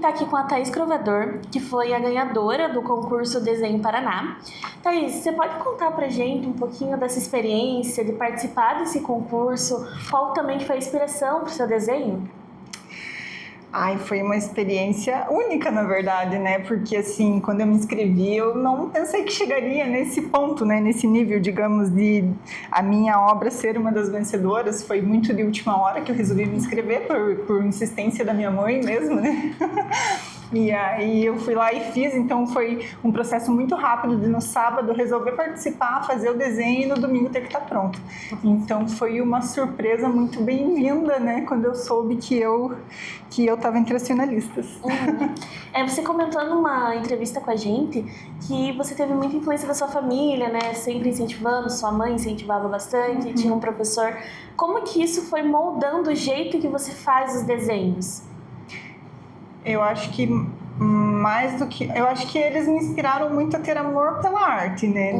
está aqui com a Thaís Crovador, que foi a ganhadora do concurso Desenho Paraná. Thaís, você pode contar pra gente um pouquinho dessa experiência de participar desse concurso? Qual também foi a inspiração para o seu desenho? Ai, foi uma experiência única, na verdade, né? Porque, assim, quando eu me inscrevi, eu não pensei que chegaria nesse ponto, né? Nesse nível, digamos, de a minha obra ser uma das vencedoras. Foi muito de última hora que eu resolvi me inscrever, por insistência da minha mãe mesmo, né? E aí eu fui lá e fiz, então foi um processo muito rápido de no sábado resolver participar, fazer o desenho e no domingo ter que estar pronto. Então foi uma surpresa muito bem-vinda, né, quando eu soube que eu estava entre as finalistas. Você comentou numa entrevista com a gente que você teve muita influência da sua família, né, sempre incentivando, sua mãe incentivava bastante, tinha um professor. Como que isso foi moldando o jeito que você faz os desenhos? Eu acho que mais do que... Eu acho que eles me inspiraram muito a ter amor pela arte, né?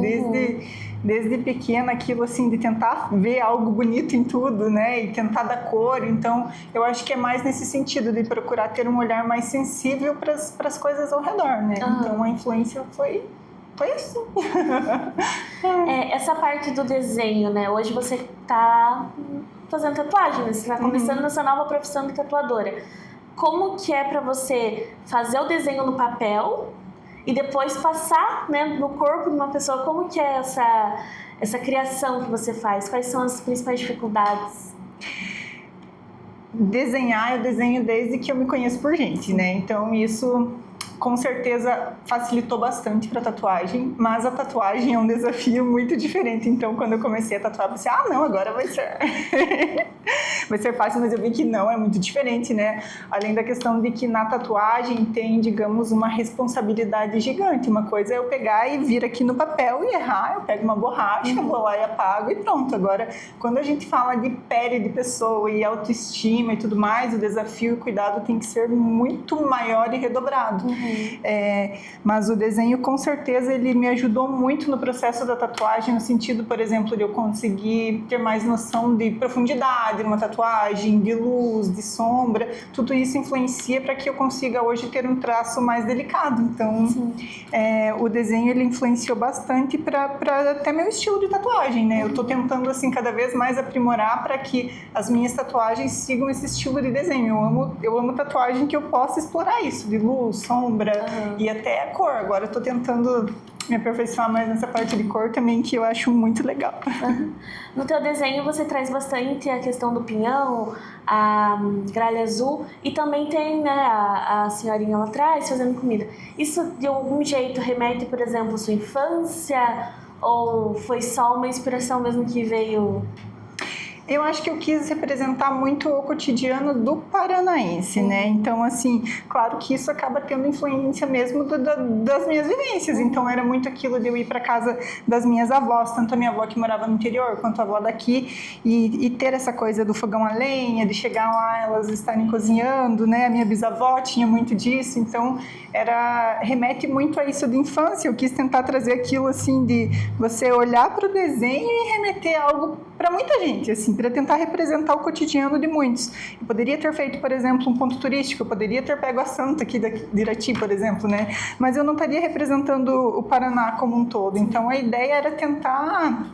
Desde pequena, aquilo assim, de tentar ver algo bonito em tudo, né? E tentar dar cor. Então, eu acho que é mais nesse sentido, de procurar ter um olhar mais sensível para as coisas ao redor, né? Então, a influência foi assim. Essa parte do desenho, né? Hoje você está fazendo tatuagem, né? Você está começando nessa nova profissão de tatuadora. Como que é para você fazer o desenho no papel e depois passar, né, no corpo de uma pessoa? Como que é essa criação que você faz? Quais são as principais dificuldades? Desenhar, eu desenho desde que eu me conheço por gente, né? Então isso com certeza facilitou bastante para tatuagem, mas a tatuagem é um desafio muito diferente. Então, quando eu comecei a tatuar, eu pensei, não, agora vai ser vai ser fácil, mas eu vi que não, é muito diferente, né? Além da questão de que na tatuagem tem, digamos, uma responsabilidade gigante. Uma coisa é eu pegar e vir aqui no papel e errar, eu pego uma borracha, vou lá e apago e pronto. Agora, quando a gente fala de pele de pessoa e autoestima e tudo mais, o desafio e o cuidado tem que ser muito maior e redobrado. Mas o desenho, com certeza, ele me ajudou muito no processo da tatuagem, no sentido, por exemplo, de eu conseguir ter mais noção de profundidade numa tatuagem, de luz, de sombra. Tudo isso influencia para que eu consiga hoje ter um traço mais delicado. Então, o desenho, ele influenciou bastante para até meu estilo de tatuagem, né? Eu estou tentando, assim, cada vez mais aprimorar para que as minhas tatuagens sigam esse estilo de desenho. Eu amo tatuagem que eu possa explorar isso, de luz, sombra, e até a cor. Agora eu tô tentando me aperfeiçoar mais nessa parte de cor também, que eu acho muito legal. No teu desenho você traz bastante a questão do pinhão, a gralha azul, e também tem, né, a senhorinha lá atrás fazendo comida. Isso de algum jeito remete, por exemplo, à sua infância, ou foi só uma inspiração mesmo que veio? Eu acho que eu quis representar muito o cotidiano do paranaense, né? Então, assim, claro que isso acaba tendo influência mesmo das minhas vivências. Então, era muito aquilo de eu ir para casa das minhas avós, tanto a minha avó que morava no interior, quanto a avó daqui, e ter essa coisa do fogão a lenha, de chegar lá, elas estarem cozinhando, né? A minha bisavó tinha muito disso, então remete muito a isso de infância. Eu quis tentar trazer aquilo, assim, de você olhar para o desenho e remeter algo para muita gente, assim, para tentar representar o cotidiano de muitos. Eu poderia ter feito, por exemplo, um ponto turístico, eu poderia ter pego a Santa aqui de Irati, por exemplo, né? Mas eu não estaria representando o Paraná como um todo. Então, a ideia era tentar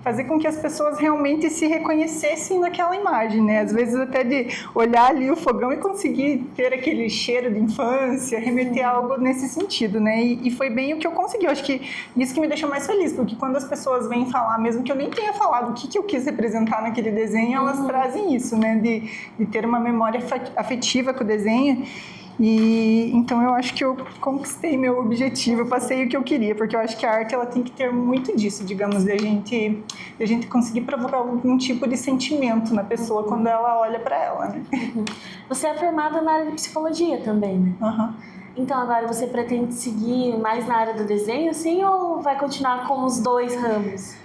fazer com que as pessoas realmente se reconhecessem naquela imagem, né? Às vezes até de olhar ali o fogão e conseguir ter aquele cheiro de infância, remeter a algo nesse sentido, né? E foi bem o que eu consegui. Eu acho que isso que me deixou mais feliz, porque quando as pessoas vêm falar, mesmo que eu nem tenha falado o que eu quis representar naquele desenho, elas trazem isso, né? De ter uma memória afetiva com o desenho. E então eu acho que eu conquistei meu objetivo, eu passei o que eu queria, porque eu acho que a arte ela tem que ter muito disso, digamos, de a gente conseguir provocar algum tipo de sentimento na pessoa quando ela olha para ela, né? Você é formada na área de psicologia também, né? Então agora você pretende seguir mais na área do desenho, assim, ou vai continuar com os dois ramos?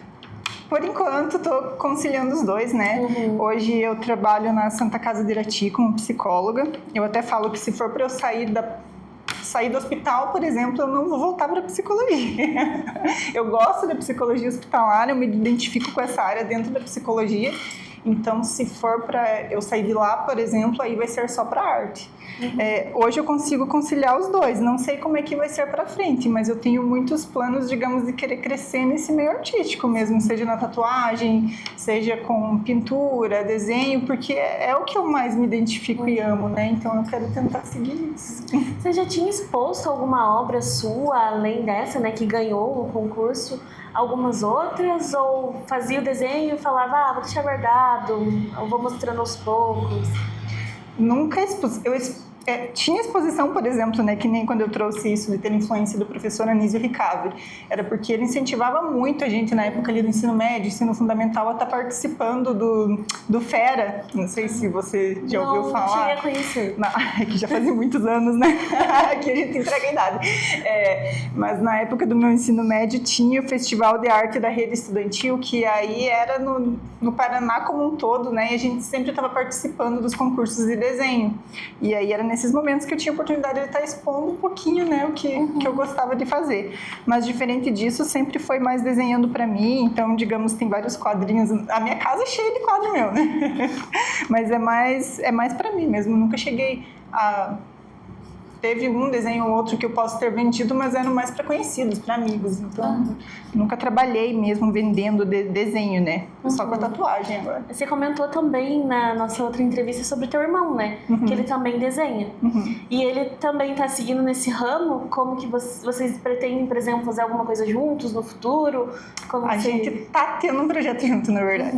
Por enquanto, estou conciliando os dois, né? Hoje eu trabalho na Santa Casa de Irati como psicóloga. Eu até falo que se for para eu sair do hospital, por exemplo, eu não vou voltar para psicologia. Eu gosto da psicologia hospitalar, eu me identifico com essa área dentro da psicologia. Então, se for para eu sair de lá, por exemplo, aí vai ser só para arte. Hoje eu consigo conciliar os dois, não sei como é que vai ser para frente, mas eu tenho muitos planos, digamos, de querer crescer nesse meio artístico mesmo, seja na tatuagem, seja com pintura, desenho, porque é o que eu mais me identifico e amo, né? Então eu quero tentar seguir isso. Você já tinha exposto alguma obra sua, além dessa, né, que ganhou o concurso, algumas outras, ou fazia o desenho e falava, vou deixar guardado, eu vou mostrando aos poucos? Nunca expus. Tinha exposição, por exemplo, né, que nem quando eu trouxe isso de ter influência do professor Anísio Ricave. Era porque ele incentivava muito a gente, na época ali do ensino médio, ensino fundamental, a estar participando do FERA. Não sei se você já ouviu falar. Não cheguei a conhecer. É que já fazia muitos anos, né? Que a gente entrega a idade. Mas na época do meu ensino médio tinha o Festival de Arte da Rede Estudantil, que aí era no Paraná como um todo, né? E a gente sempre estava participando dos concursos de desenho. E aí era nesses momentos que eu tinha a oportunidade de estar expondo um pouquinho, né, o que eu gostava de fazer. Mas diferente disso, sempre foi mais desenhando para mim. Então, digamos, tem vários quadrinhos. A minha casa é cheia de quadro meu, né? Mas é mais para mim mesmo. Nunca cheguei a... Teve um desenho ou outro que eu posso ter vendido, mas eram mais para conhecidos, para amigos. Então, nunca trabalhei mesmo vendendo desenho, né? Só com a tatuagem agora. Você comentou também na nossa outra entrevista sobre teu irmão, né? Que ele também desenha. E ele também tá seguindo nesse ramo? Como que vocês pretendem, por exemplo, fazer alguma coisa juntos no futuro? A gente tá tendo um projeto junto, na verdade.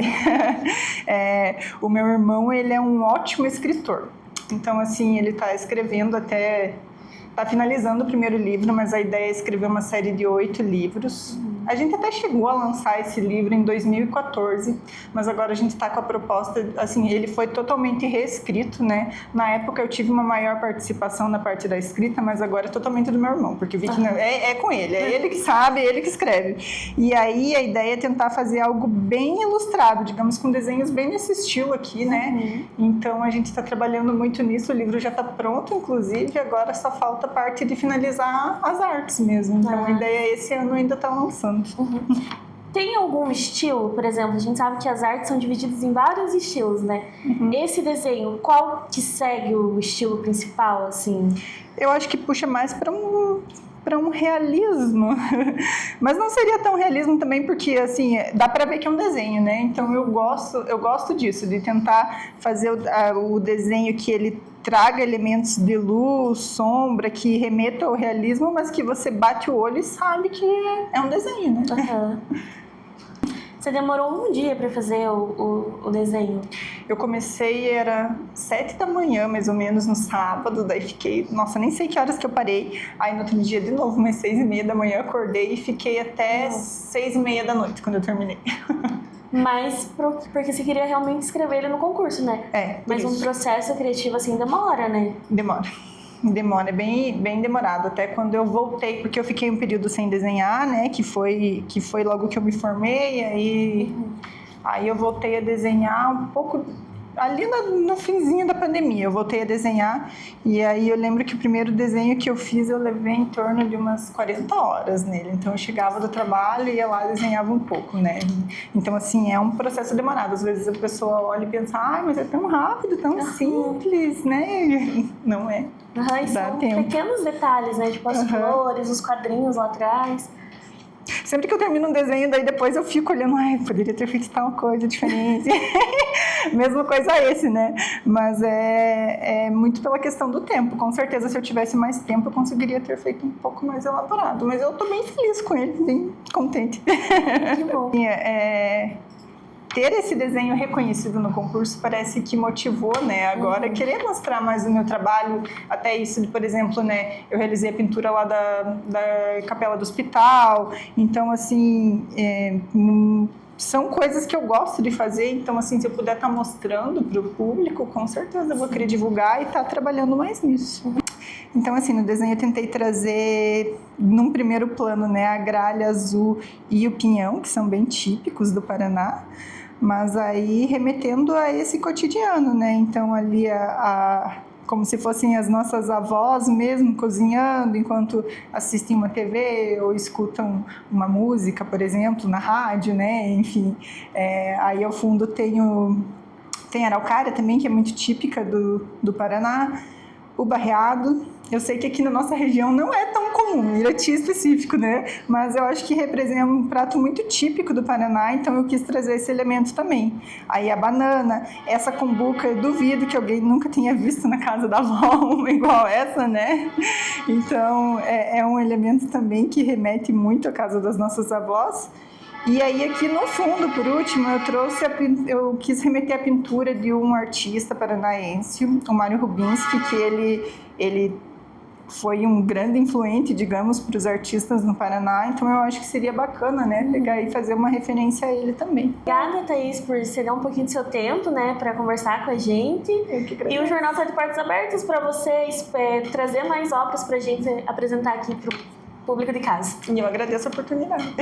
O meu irmão, ele é um ótimo escritor. Então, assim, ele está escrevendo está finalizando o primeiro livro, mas a ideia é escrever uma série de 8 livros. A gente até chegou a lançar esse livro em 2014, mas agora a gente está com a proposta, assim, ele foi totalmente reescrito, né? Na época eu tive uma maior participação na parte da escrita, mas agora é totalmente do meu irmão, porque vi que é com ele, é ele que sabe, é ele que escreve. E aí a ideia é tentar fazer algo bem ilustrado, digamos, com desenhos bem nesse estilo aqui, né? Então a gente está trabalhando muito nisso, o livro já está pronto, inclusive, agora só falta a parte de finalizar as artes mesmo. Então a ideia é esse ano ainda tá lançando. Tem algum estilo, por exemplo, a gente sabe que as artes são divididas em vários estilos, né? Esse desenho, qual que segue o estilo principal, assim? Eu acho que puxa mais para um realismo, mas não seria tão realismo também, porque assim, dá para ver que é um desenho, né? Então eu gosto disso, de tentar fazer o desenho que ele traga elementos de luz, sombra, que remeta ao realismo, mas que você bate o olho e sabe que é um desenho, né? Você demorou um dia para fazer o desenho? Eu comecei, era 7 da manhã, mais ou menos, no sábado, daí fiquei, nossa, nem sei que horas que eu parei. Aí no outro dia, de novo, umas 6:30 da manhã, acordei e fiquei até 6:30 da noite, quando eu terminei. Mas porque você queria realmente escrever ele no concurso, né? Mas um processo criativo assim demora, né? Demora, é bem demorado. Até quando eu voltei, porque eu fiquei um período sem desenhar, né? Que foi logo que eu me formei, aí eu voltei a desenhar um pouco ali no finzinho da pandemia. Eu voltei a desenhar e aí eu lembro que o primeiro desenho que eu fiz eu levei em torno de umas 40 horas nele. Então eu chegava do trabalho e ia lá e desenhava um pouco, né? Então assim, é um processo demorado. Às vezes a pessoa olha e pensa, mas é tão rápido, tão simples, né? Não é. São pequenos detalhes, né? Tipo as flores, os quadrinhos lá atrás. Sempre que eu termino um desenho, daí depois eu fico olhando, poderia ter feito tal coisa diferente. Mesma coisa esse, né? Mas é muito pela questão do tempo. Com certeza, se eu tivesse mais tempo, eu conseguiria ter feito um pouco mais elaborado. Mas eu tô bem feliz com ele, bem contente. Que bom. Ter esse desenho reconhecido no concurso parece que motivou, né? Agora, querer mostrar mais o meu trabalho, até isso, por exemplo, né? Eu realizei a pintura lá da capela do hospital. Então, assim, são coisas que eu gosto de fazer. Então, assim, se eu puder estar mostrando para o público, com certeza eu vou querer divulgar e estar trabalhando mais nisso. Então, assim, no desenho eu tentei trazer, num primeiro plano, né, a gralha azul e o pinhão, que são bem típicos do Paraná, mas aí remetendo a esse cotidiano, né? Então, ali como se fossem as nossas avós mesmo, cozinhando enquanto assistem uma TV ou escutam uma música, por exemplo, na rádio, né? Enfim, aí ao fundo tem a araucária também, que é muito típica do Paraná, o barreado. Eu sei que aqui na nossa região não é tão comum, Irati específico, né? Mas eu acho que representa um prato muito típico do Paraná, então eu quis trazer esse elemento também. Aí a banana, essa cumbuca, eu duvido que alguém nunca tenha visto na casa da avó uma igual essa, né? Então é um elemento também que remete muito à casa das nossas avós. E aí aqui no fundo, por último, eu quis remeter a pintura de um artista paranaense, o Mário Rubinski, que ele foi um grande influente, digamos, para os artistas no Paraná, então eu acho que seria bacana, né, pegar e fazer uma referência a ele também. Obrigada, Thaís, por ceder um pouquinho do seu tempo, né, para conversar com a gente. Eu que agradeço. E o jornal está de portas abertas para vocês trazer mais obras para a gente apresentar aqui para o público de casa. E eu agradeço a oportunidade.